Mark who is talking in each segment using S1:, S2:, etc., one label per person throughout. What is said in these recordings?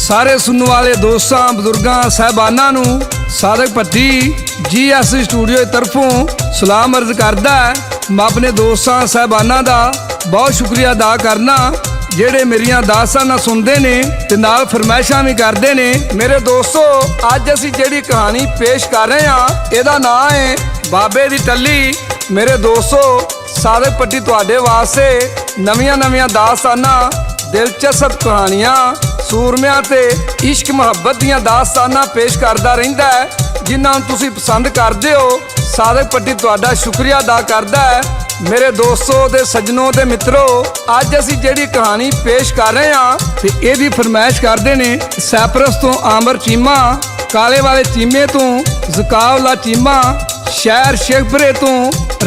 S1: सारे सुनने वाले दोस्तों बजुर्गों साहबाना नूं सादक भट्टी GS स्टूडियो की तरफों सलाम अर्ज करदा है। मैं अपने दोस्तों साहबाना का बहुत शुक्रिया अदा करना ਜਿਹੜੇ ਮੇਰੀਆਂ ਦਾਸਾਂ ਸੁਣਦੇ ਨੇ ਤੇ ਨਾਲ ਫਰਮਾਇਸ਼ਾਂ ਵੀ ਕਰਦੇ ਨੇ। ਮੇਰੇ ਦੋਸਤੋ ਅੱਜ ਅਸੀਂ ਜਿਹੜੀ ਕਹਾਣੀ ਪੇਸ਼ ਕਰ ਰਹੇ ਹਾਂ ਇਹਦਾ ਨਾਮ ਹੈ ਬਾਬੇ ਦੀ ਟੱਲੀ। ਮੇਰੇ ਦੋਸਤੋ ਸਾਦਕ ਭੱਟੀ ਤੁਹਾਡੇ ਵਾਸਤੇ ਨਵੀਆਂ ਦਾਸਤਾਨਾਂ ਦਿਲਚਸਪ ਕਹਾਣੀਆਂ ਸੂਰਮਿਆਂ ਤੇ ਇਸ਼ਕ ਮੁਹੱਬਤ ਦੀਆਂ ਦਾਸਤਾਨਾਂ ਪੇਸ਼ ਕਰਦਾ ਰਹਿੰਦਾ ਹੈ ਜਿਨ੍ਹਾਂ ਨੂੰ ਤੁਸੀਂ ਪਸੰਦ ਕਰਦੇ ਹੋ। ਸਾਦਕ ਭੱਟੀ ਤੁਹਾਡਾ ਸ਼ੁਕਰੀਆ ਅਦਾ ਕਰਦਾ ਹੈ। मेरे दोस्तों ते सज्जनों ते मित्रों अज असी जिहड़ी कहानी पेश कर रहे हैं ते इहदी फरमाइश करते ने सैप्रस तो आमर चीमा, काले वाले चीमे तो ज़कावला चीमा, शहर शेखपुरे तो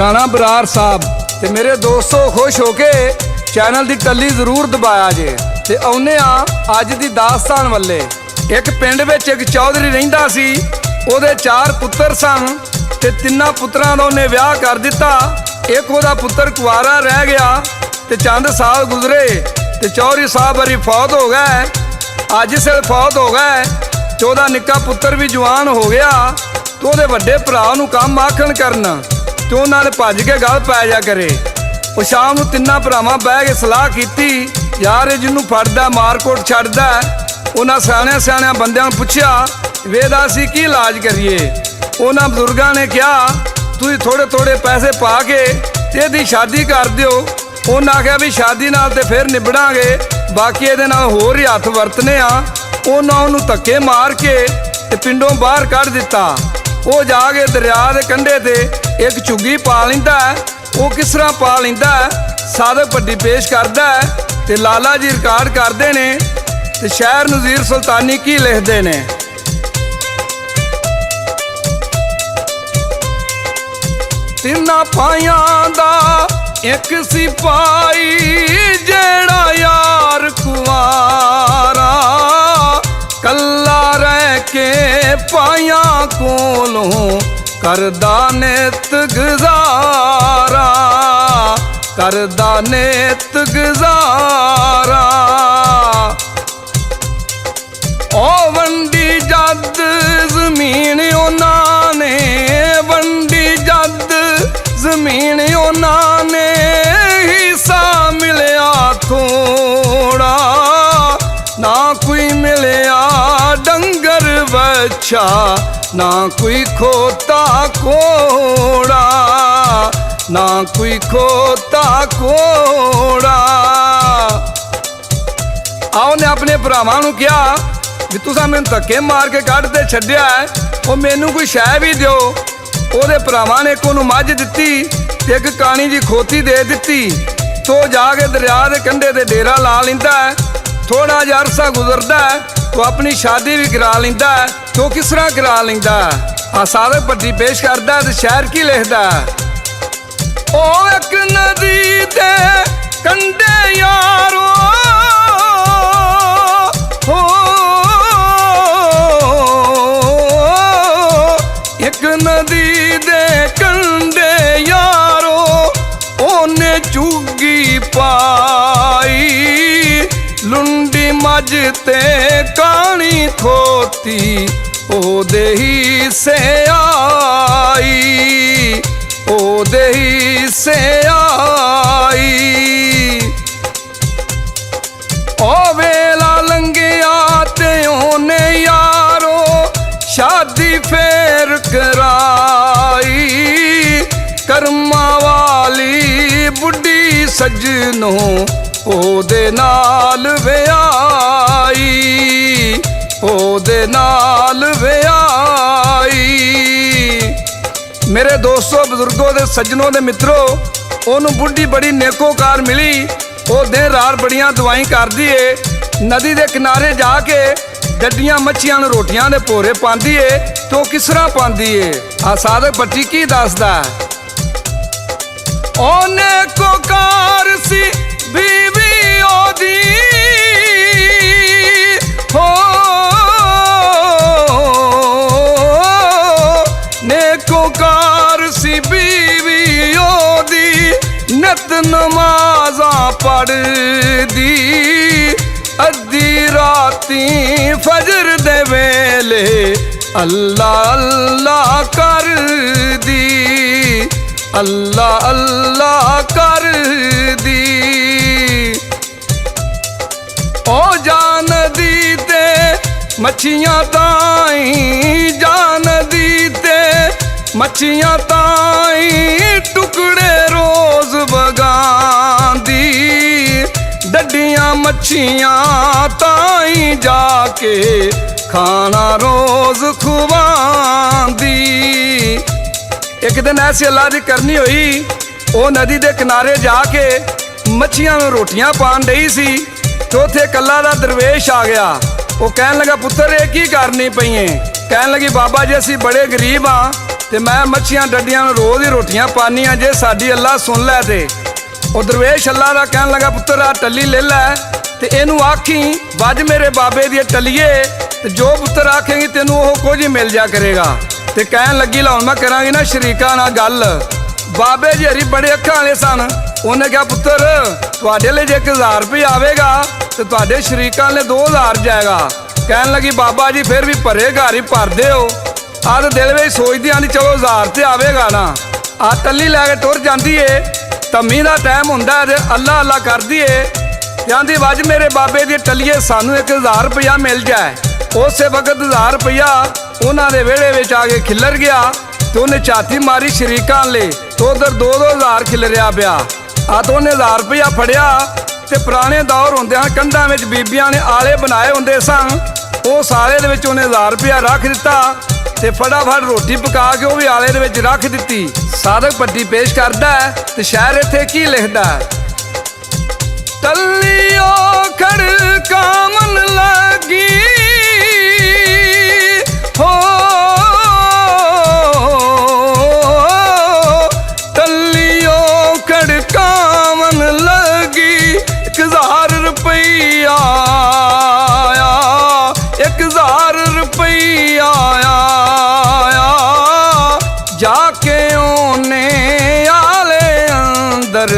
S1: राणा बरार साहब। ते मेरे दोस्तों खुश होके चैनल की टल्ली जरूर दबाया जे ते आउने आ अज दी दास्तान वाले। एक पिंड विच एक चौधरी रहिंदा सी, ओहदे 4 पुत्तर सन ते 3 पुत्रां दा ओहने विआह कर दिता। एक वह पुत्र कुआरा रह गया तो चंद साल गुजरे तो चौधरी साहब वारी फौत हो गए। अज जिस फौत हो गए तो वह निक्का पुत्र भी जवान हो गया तो वह बड़े भरा नूं काम आखण करना तो उन्होंने भज के गल पै जा करे। वो शाम को 3 भरावां बह के सलाह की यार जिन्हों फड़दा मारकोट छड्डदा। उन्होंने सियाणिया बंदियां पुछया वेदा असीं की इलाज करिए। उन्होंने बजुर्गों ने कहा तुसीं थोड़े पैसे पा के इहदी शादी कर दिओ। उन्हें आख्या भी शादी नाल ते फिर निबड़ांगे, बाकी इहदे नाल होर ही हथ वरतने आ। उन्होंने धक्के मार के ते पिंडों बाहर कढ़ दिता। वो जाके दरिया के कंढे ते एक झुग्गी पा लैंदा है। वो किस तरह पा लैंदा है सादक भट्टी पेश करदा है ते लाला जी रिकॉर्ड करते ने ते शायर नज़ीर सुल्तानी की लिखते ने। तिना पाइयां दा एक सिपाही जेड़ा यार कुआरा कल्ला रह के पाइयां कोलों करदा नित गुजारा, करदा नित गुजारा। ओ वंडी जद जमीन उन्होंने वंडी जद जमीन उन्होंने हिस्सा मिलया थोड़ा, ना कोई मिलया डंगर बच्चा ना कोई खोता कोड़ा, ना कोई खोता कोड़ा। आओ ने अपने भरावां नूं कहा भी तुसां मैनूं धक्के मार के कढ़ ते छड्डिया है, वो मैनूं कोई शै भी दिओ। ਉਹਦੇ ਭਰਾਵਾਂ ਨੇ ਇੱਕ ਉਹਨੂੰ ਮੱਝ ਦਿੱਤੀ ਤੇ ਇੱਕ ਕਾਣੀ ਦੀ ਖੋਤੀ ਦੇ ਦਿੱਤੀ। ਤੋ ਜਾ ਕੇ ਦਰਿਆ ਦੇ ਕੰਢੇ ਤੇ ਡੇਰਾ ਲਾ ਲੈਂਦਾ ਹੈ। ਥੋੜਾ ਜਿਹਾ ਅਰਸਾ ਗੁਜ਼ਰਦਾ ਹੈ ਤੋ ਆਪਣੀ ਸ਼ਾਦੀ ਵੀ ਕਰਾ ਲੈਂਦਾ ਹੈ। ਤੋ ਕਿਸ ਤਰ੍ਹਾਂ ਕਰਾ ਲੈਂਦਾ ਆ ਸਾਦਕ ਭੱਟੀ ਪੇਸ਼ ਕਰਦਾ ਤੇ ਸ਼ਾਇਰ ਕੀ ਲਿਖਦਾ। ਉਹ ਇੱਕ ਨਦੀ ਦੇ ਕੰਢੇ ਯਾਰੋ एक नदी दे कंढे यारो ओने चुगी पाई, लुंडी मज ते कानी खोती ओदे ही से आई, ओदे ही से आई। ओ वेला लंघिया ते ओने यारो शादी फेर कराई, कर्मा वाली बुढ़ी सजनों ओदे नाल विआई, ओदे नाल विआई। मेरे दोस्तों बुजुर्गों दे सज्जनों दे मित्रों ओनू बुढ़ी बड़ी नेकोकार मिली। वो दिन रात बड़ियां दवाई करदी है। नदी दे किनारे जाके डड्डियां मच्छियां नूं रोटियां दे भोरे पांदी है तो किस तरह पांदी है आ सादक भट्टी की दसदा। ओने को कार सी बीवी ओदी हो नेको कार सी बीवी ओदी नत नमाज़ां पढ़दी अद्धी राती फजर दे वेले अल्लाह अल्लाह कर दी, अल्लाह अल्लाह कर दी। ओ जान दी ते मच्छियां ताई, जान दी ते मच्छियां ताई टुकड़े रोज बगांदी, डड्डियां मच्छियां ताई जाके खाना रोज खुवांदी। एक दिन ऐसी अल्लाह दी करनी हुई, वो नदी दे किनारे जाके मच्छियां नूं रोटियां पान डई सी ते उत्थे कल्ला दा दरवेश आ गया। वो कहन लगा पुत्तर ये की करनी पई? कहन लगी बाबा जी असीं बड़े गरीब हाँ ते मैं मच्छियां डड्डियां नूं रोज़ ही रोटियां पानी हाँ, जे साडी अल्लाह सुन लै ते। वो दरवेश अल्लाह दा कहन लगा पुत्तर आ टल्ली ले लै ते इनू आखी बज मेरे बाबे दी टल्लीए ते जो पुत्तर आखेंगी तेनू वो कुछ ही मिल जा करेगा। ते कहन लगी ला हुण मैं करांगी ना शरीका नाल गल। बाबे जी हरी बड़े अक्खां वाले सन। उन्हें कहा पुत्तर तुहाडे लिए जे 1000 रुपये आवेगा तो तुहाडे शरीकां लिए 2000 जाएगा। कहन लगी बाबा जी फिर भी भरे घर ही भर दे हो। आ तो दिल में सोचदी आंदी चलो 1000 तो आवेगा ना। आ टल्ली लैके टुर जाती है, धम्मी का टाइम हुंदा है ते अल्लाह अल्लाह करदी है ते आंदी वज मेरे बाबे दी टल्लीए सानू 1000 रुपया मिल जाए। उस वक्त 1000 रुपया उन्होंने वेड़े में आके खिलर गया तो उन्हें छाती मारी शरीकां ले तो उधर 2-2 खिलरिया पिया। आ तो उन्हें 1000 रुपया फड़िया ते पुराने दौर होंदे हैं कंधां विच बीबियां ने आले बनाए होंदे सन। उस आले दे विच उन्हें 1000 रुपया रख दिता ते फटाफट रोटी पका के वो भी आले दे विच रख दिती। साधक पट्टी पेश करदा है ते शायर इत्थे की लिखदा है, टल्लियो खड़कावन लगी हो, टल्लियो खड़कावन लगी 1000 रुपया आया, 1000 रुपया आया, जाके ओने आले अंदर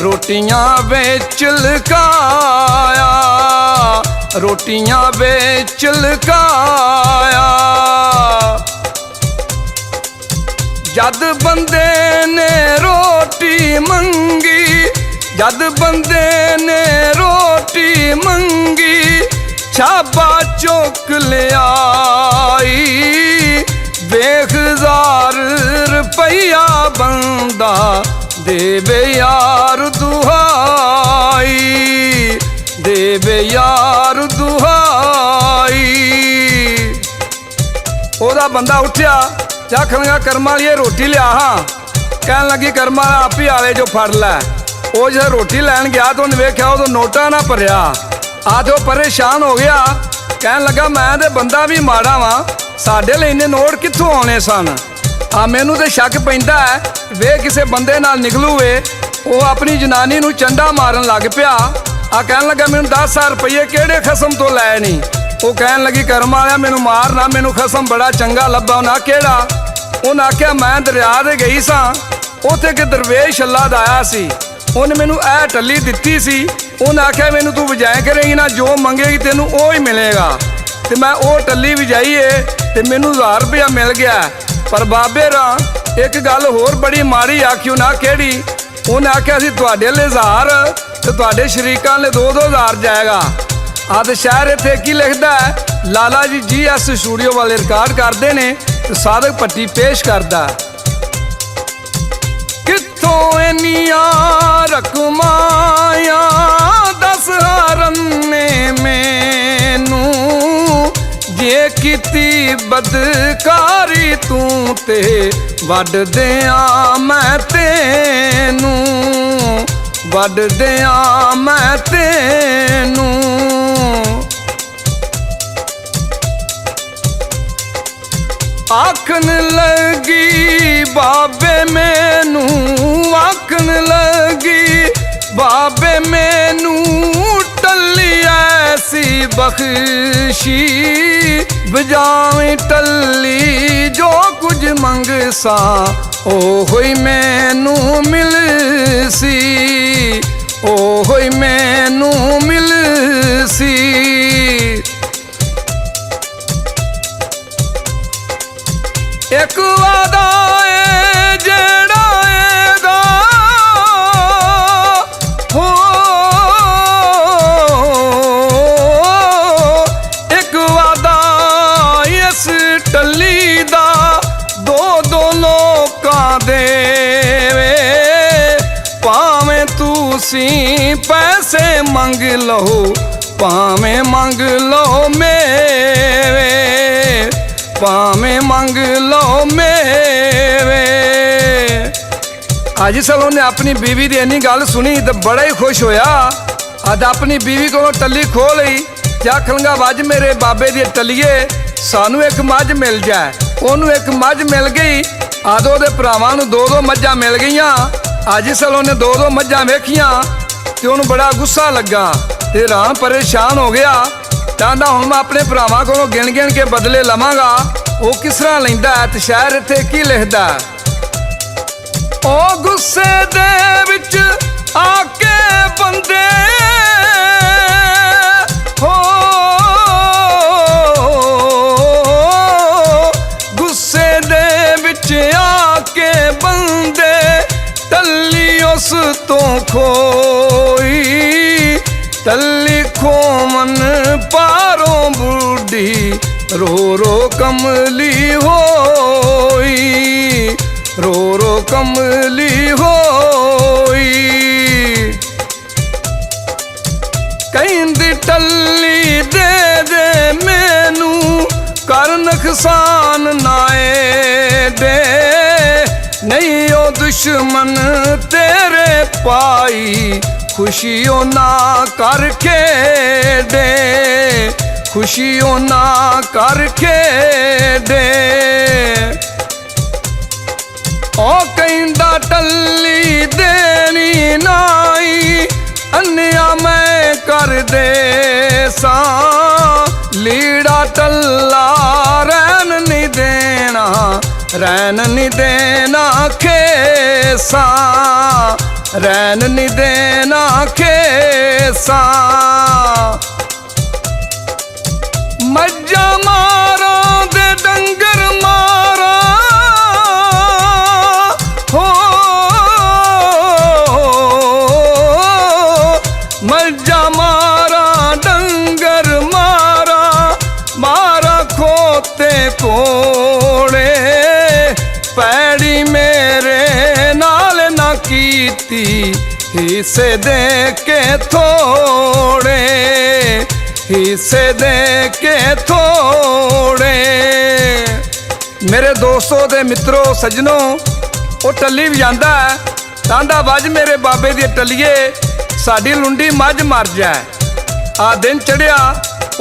S1: रोटियां बेच लकाया, रोटियां बेच लकाया। जद बंदे ने रोटी मंगी, जद बंदे ने रोटी मंगी, छाबा चुक ले आई, 1000 रुपया बंदा देवे यार दुहाई, देवे यार दुहाई। ओदा बंदा उठ्या आखन लगा कर्मा लिए रोटी लिया हाँ। कहन लगी कर्मा आप ही आले जो फड़ लै। वो जो रोटी लैन गया तो उन्हें वेख्या उदों नोटा ना भरिया। आ तो परेशान हो गया, कहन लगा मैं तो बंदा भी माड़ा वा, साडे लिए इन्ने नोट कित्थों आने सन। आ मैनू तो शक पैंदा है वे किसी बंदे नाल निकलू वे। वो अपनी जनानी नू चंडा मारन लग पिया। आ कहन लगा मैनू 10,000 रुपये केड़े खसम तो लै नहीं। वो कहन लगी कर्म वालिया मैनू मारना, मैनू खसम बड़ा चंगा लभा। उन्हें केड़ा? उन्हें आख्या मैं दरिया दे गई सा, उत्थे कि दरवेश अल्लाह दा आया सी, उन्हें मैनू ऐ टल्ली दिती सी। उन्हें आख्या मैनू तू वजाए करेगी ना, जो मंगेगी तेनू ओ ही मिलेगा। तो मैं वो टल्ली वजाई है तो मैनू 1000 रुपया मिल गया। पर बाबे रा एक गल होर बड़ी माड़ी आखी। उन्हें केड़ी? उन्हें आख्या सी तुहाडे लिए 1000 तो तुहाडे शरीकां लिए 2-2 जाएगा। आद शायर इत्थे की लिखदा है, लाला जी GS स्टूडियो वाले रिकॉर्ड करते ने तो साधक पट्टी पेश करदा। कित्थों इन्नियां रकमां दस हरन ने मैनू, जे कीती बदकारी तू ते वड दियां मैं तेनू, वड दियां मैं तेनू। आखन लगी बाबे मैनू, आखन लगी बाबे मैनू, टल्ली ऐसी बख्शी, बजावी टल्ली जो कुछ मंगसा ओ होई मैनू मिलसी, ओ होई मैनू मिलसी। ਤੁਸੀਂ ਪੈਸੇ ਮੰਗ ਲਓ, ਭਾਵੇਂ ਮੰਗ ਲਓ ਮੇਵੇ, ਭਾਵੇਂ ਮੰਗ ਲਓ ਮੇਵੇ। ਅੱਜ ਸਲੋਂ ने अपनी बीवी की इन्नी गल सुनी तो बड़ा ही खुश होया। अद अपनी बीवी को टल्ली खो लई, आखणगा वज मेरे बाबे दी टल्लीए सानू एक मझ मिल जाए। ओनू एक मझ मिल गई, अद ओहदे भरावां नू दो दो मझां मिल गईयां। अज सलों ने दो दो मझां वेखियां ते ओनू बड़ा गुस्सा लगा ते राम परेशान हो गया। कहंदा हुण मैं अपने भरावां कोलों गिण गिण के बदले लवांगा। वो किस तरह लैंदा है ते शायर इत्थे की लिखदा, ओ गुस्से दे विच आके बंदे हो, गुस्से दे विच आके बंदे टल्ली उस तो खोई, टल्ली खोमन पारों बूढ़ी रो रो कमली होई, रो रो कमली होई। कहंदी टल्ली दे दे मैनू कर नकसान नाए दे, नहीं ओ दुश्मन तेरे पाई खुशियों ना करके दे, खुशियों ना करके दे। ओ कहंदा टल्ली देनी नाई अन्या मैं कर दे सा, लीड़ा टल्ला रैन नहीं देना, रैन नहीं देना खेसा, रैन नहीं देना खेसा। मज्जा मारा दे डंगर मारा हो, मज्जा मारा डंगर मारा, मारा खोते कोड़े, पैड़ी मेरे नाल ना कीती हिस्से दे के थोड़े, हिस्से दे के थोड़े। मेरे दोस्तों दे मित्रों सज्जनों, वो टल्ली भी जांदा है, कहंदा वज मेरे बाबे दी टल्लीए साडी लुंडी मझ मर जाए। आ दिन चढ़िया,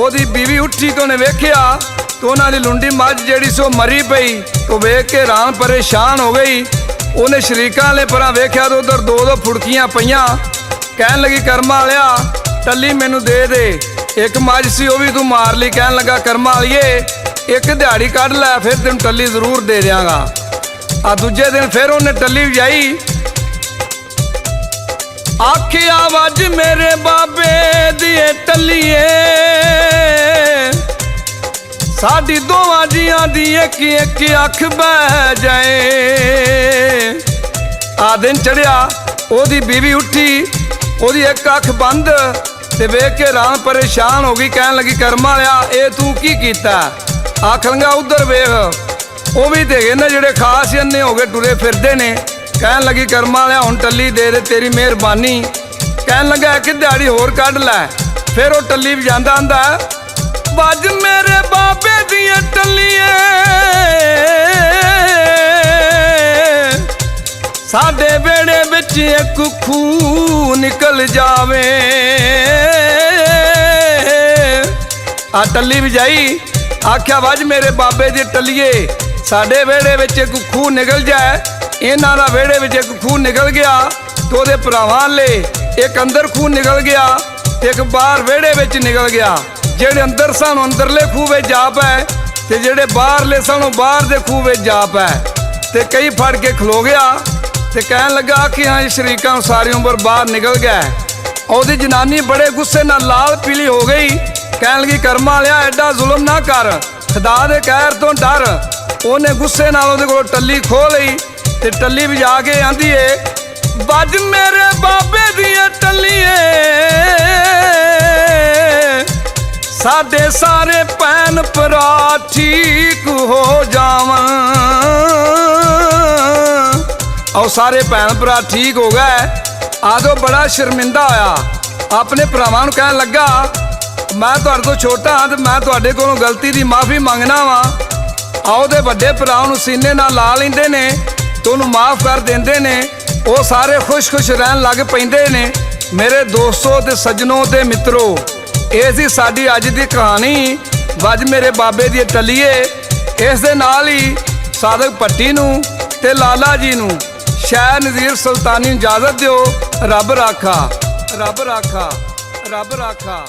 S1: ओदी बीवी उठी तो उन्हें वेख्या तो उन्हां दी लुंडी मझ जिहड़ी सो मरी पई, तो वेख के राम परेशान हो गई। उन्हें शरीकां वाले परां वेख्या तो उधर दो दो फुड़कियां पईयां। कहन लगी कर्मा वालिया टल्ली मैनू दे दे, एक मझ सी वो भी तू मार ली। कहन लगा कर्मा वालिए एक दिहाड़ी कढ़ लै, फिर तेन टल्ली जरूर दे देंगा। आ दूजे दिन फिर उन्हें टल्ली वजाई, आखिया वज मेरे बाबे दिए टल्लीए साडी दोवां जियां दी एक एक अख बह जाए। आ दिन चढ़िया, ओदी बीवी उठी, ओदी एक अख बंद ते वेख के राम परेशान हो गई। कहन लगी कर्मा वालिया ये तू की कीता? आखणगा उधर वेख, वो भी ते ना जिहड़े खास अन्ने हो गए टुरे फिरदे ने। कहन लगी कर्मा वालिया हुण टल्ली दे दे, तेरी मेहरबानी। कहन लगा एक दिहाड़ी होर कढ़ लै। फिर वो टल्ली वजांदा आंदा, वज मेरे बाबे दियां टल्लीए साडे बेड़े विच एक खूह निकल जावे। आ टल्ली वजाई, आख्या वज मेरे बाबे दी टल्लीए साडे वेड़े विच एक खूह निकल जाए। इन्हां दा वेड़े विच एक खूह निकल गया तो उहदे भरावां ले एक अंदर खूह निकल गया, एक बाहर वेड़े विच निकल गया। जेड़े अंदर सन अंदरले खूह विच जा पै ते जेड़े बाहरले सन बाहर दे खूह विच जा पै। ते कई फड़ के खलो गया ते कहन लगा कि हाँ शरीकां सारी उम्र बाहर निकल गया। ओहदी जनानी बड़े गुस्से नाल लाल पीली हो गई। कहन लगी कर्मा वालिया एडा जुल्म ना कर, खुदा दे कहर तो डर। उन्हें गुस्से नाल ओहदे कोलों टल्ली खो लई ते टल्ली वजा के आंदी है, वज मेरे बाबे दियां टल्लीए साडे सारे भैन भरा ठीक हो जावन। और सारे भैन भरा ठीक हो गए ਆਦੋ ਬੜਾ ਸ਼ਰਮਿੰਦਾ ਹੋਇਆ, ਆਪਣੇ ਭਰਾਵਾਂ ਨੂੰ ਕਹਿਣ ਲੱਗਾ ਮੈਂ ਤੁਹਾਡੇ ਤੋਂ ਛੋਟਾ ਹਾਂ ਤੇ ਮੈਂ ਤੁਹਾਡੇ ਕੋਲੋਂ ਗਲਤੀ ਦੀ ਮਾਫੀ ਮੰਗਣਾ ਵਾਂ। ਆਓ ਦੇ ਵੱਡੇ ਭਰਾ ਨੂੰ ਸੀਨੇ ਨਾਲ ਲਾ ਲੈਂਦੇ ਨੇ ਤੇ ਉਹਨੂੰ ਮਾਫ ਕਰ ਦਿੰਦੇ ਨੇ। ਉਹ ਸਾਰੇ ਖੁਸ਼-ਖੁਸ਼ ਰਹਿਣ ਲੱਗ ਪੈਂਦੇ ਨੇ। ਮੇਰੇ ਦੋਸਤੋ ਤੇ ਸੱਜਣੋ ਤੇ ਮਿੱਤਰੋ, ਇਹ ਸੀ ਸਾਡੀ ਅੱਜ ਦੀ ਕਹਾਣੀ ਵੱਜ ਮੇਰੇ ਬਾਬੇ ਦੀ ਟੱਲੀਏ। ਇਸ ਦੇ ਨਾਲ ਹੀ ਸਾਦਕ ਭੱਟੀ ਨੂੰ ਤੇ ਲਾਲਾ ਜੀ ਨੂੰ, ਸ਼ਾਹ ਨਜ਼ੀਰ ਸੁਲਤਾਨੀ ਨੂੰ ਇਜਾਜ਼ਤ ਦਿਓ। ਰੱਬ ਰਾਖਾ, ਰੱਬ ਰਾਖਾ, ਰੱਬ ਰਾਖਾ।